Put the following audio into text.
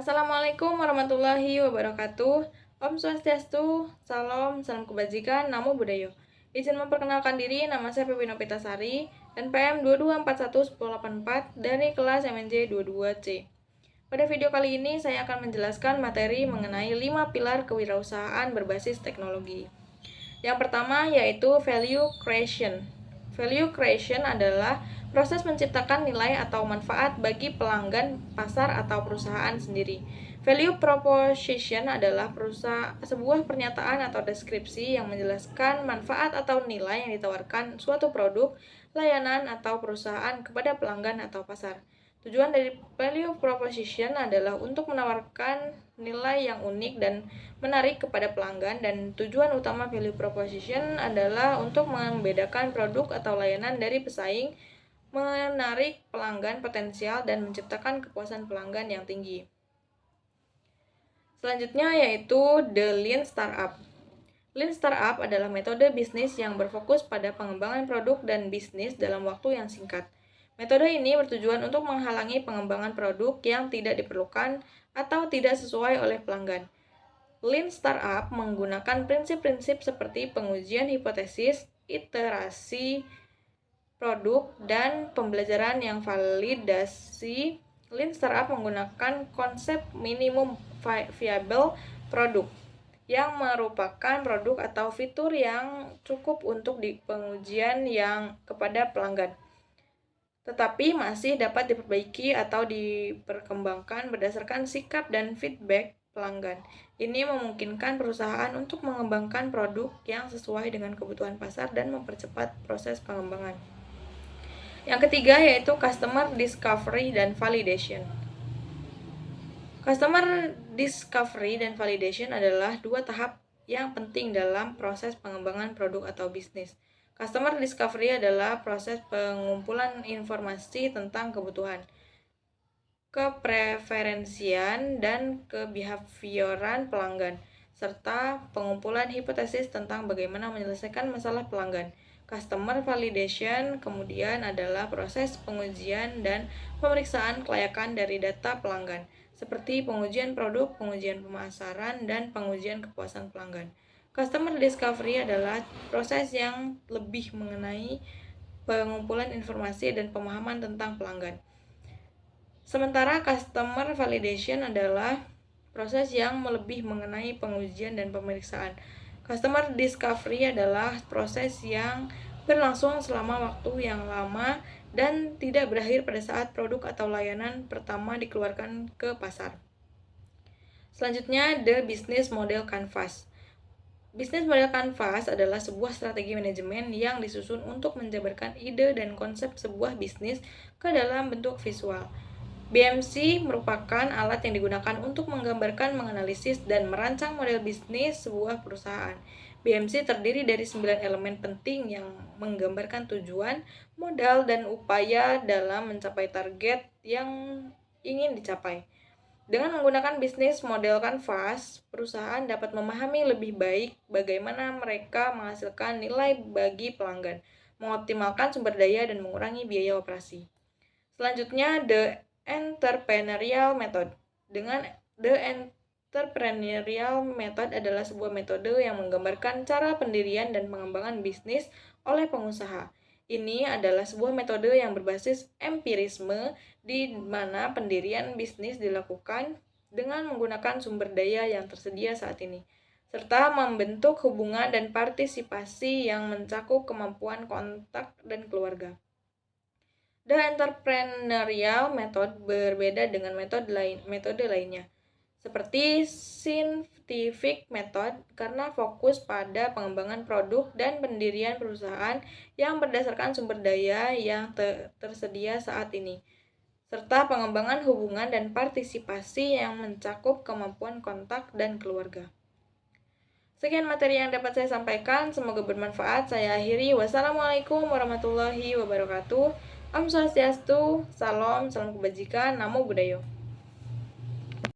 Assalamualaikum warahmatullahi wabarakatuh. Om Swastiastu, salam kebajikan, namo buddhayo. Izin memperkenalkan diri, nama saya Pepi Nopitasari, NPM 22411084 dari kelas MNJ 22C. Pada video kali ini saya akan menjelaskan materi mengenai 5 pilar kewirausahaan berbasis teknologi. Yang pertama yaitu value creation. Value creation adalah proses menciptakan nilai atau manfaat bagi pelanggan, pasar, atau perusahaan sendiri. Value proposition adalah sebuah pernyataan atau deskripsi yang menjelaskan manfaat atau nilai yang ditawarkan suatu produk, layanan, atau perusahaan kepada pelanggan atau pasar. Tujuan dari value proposition adalah untuk menawarkan nilai yang unik dan menarik kepada pelanggan, dan tujuan utama value proposition adalah untuk membedakan produk atau layanan dari pesaing, menarik pelanggan potensial, dan menciptakan kepuasan pelanggan yang tinggi. Selanjutnya yaitu The Lean Startup. Lean Startup adalah metode bisnis yang berfokus pada pengembangan produk dan bisnis dalam waktu yang singkat. Metode ini bertujuan untuk menghalangi pengembangan produk yang tidak diperlukan atau tidak sesuai oleh pelanggan. Lean Startup menggunakan prinsip-prinsip seperti pengujian hipotesis, iterasi produk, dan pembelajaran yang validasi. Lean Startup menggunakan konsep minimum viable product, yang merupakan produk atau fitur yang cukup untuk pengujian yang kepada pelanggan, tetapi masih dapat diperbaiki atau diperkembangkan berdasarkan sikap dan feedback pelanggan. Ini memungkinkan perusahaan untuk mengembangkan produk yang sesuai dengan kebutuhan pasar dan mempercepat proses pengembangan. Yang ketiga yaitu Customer Discovery dan Validation. Customer Discovery dan Validation adalah dua tahap yang penting dalam proses pengembangan produk atau bisnis. Customer Discovery adalah proses pengumpulan informasi tentang kebutuhan, kepreferensian, dan kebehavioran pelanggan, serta pengumpulan hipotesis tentang bagaimana menyelesaikan masalah pelanggan. Customer Validation kemudian adalah proses pengujian dan pemeriksaan kelayakan dari data pelanggan, seperti pengujian produk, pengujian pemasaran, dan pengujian kepuasan pelanggan. Customer Discovery adalah proses yang lebih mengenai pengumpulan informasi dan pemahaman tentang pelanggan. Sementara Customer Validation adalah proses yang lebih mengenai pengujian dan pemeriksaan. Customer Discovery adalah proses yang berlangsung selama waktu yang lama dan tidak berakhir pada saat produk atau layanan pertama dikeluarkan ke pasar. Selanjutnya, The Business Model Canvas. Business Model Canvas adalah sebuah strategi manajemen yang disusun untuk menjabarkan ide dan konsep sebuah bisnis ke dalam bentuk visual. BMC merupakan alat yang digunakan untuk menggambarkan, menganalisis, dan merancang model bisnis sebuah perusahaan. BMC terdiri dari 9 elemen penting yang menggambarkan tujuan, modal, dan upaya dalam mencapai target yang ingin dicapai. Dengan menggunakan bisnis model Canvas, perusahaan dapat memahami lebih baik bagaimana mereka menghasilkan nilai bagi pelanggan, mengoptimalkan sumber daya, dan mengurangi biaya operasi. Selanjutnya, The Entrepreneurial Method. Dengan The Entrepreneurial Method adalah sebuah metode yang menggambarkan cara pendirian dan pengembangan bisnis oleh pengusaha. Ini adalah sebuah metode yang berbasis empirisme, di mana pendirian bisnis dilakukan dengan menggunakan sumber daya yang tersedia saat ini, serta membentuk hubungan dan partisipasi yang mencakup kemampuan kontak dan keluarga. The Entrepreneurial Method berbeda dengan metode lainnya, seperti Scientific Method, karena fokus pada pengembangan produk dan pendirian perusahaan yang berdasarkan sumber daya yang tersedia saat ini, serta pengembangan hubungan dan partisipasi yang mencakup kemampuan kontak dan keluarga. Sekian materi yang dapat saya sampaikan, semoga bermanfaat. Saya akhiri. Wassalamualaikum warahmatullahi wabarakatuh. Om Swastiastu, salam kebajikan, namo buddhayo.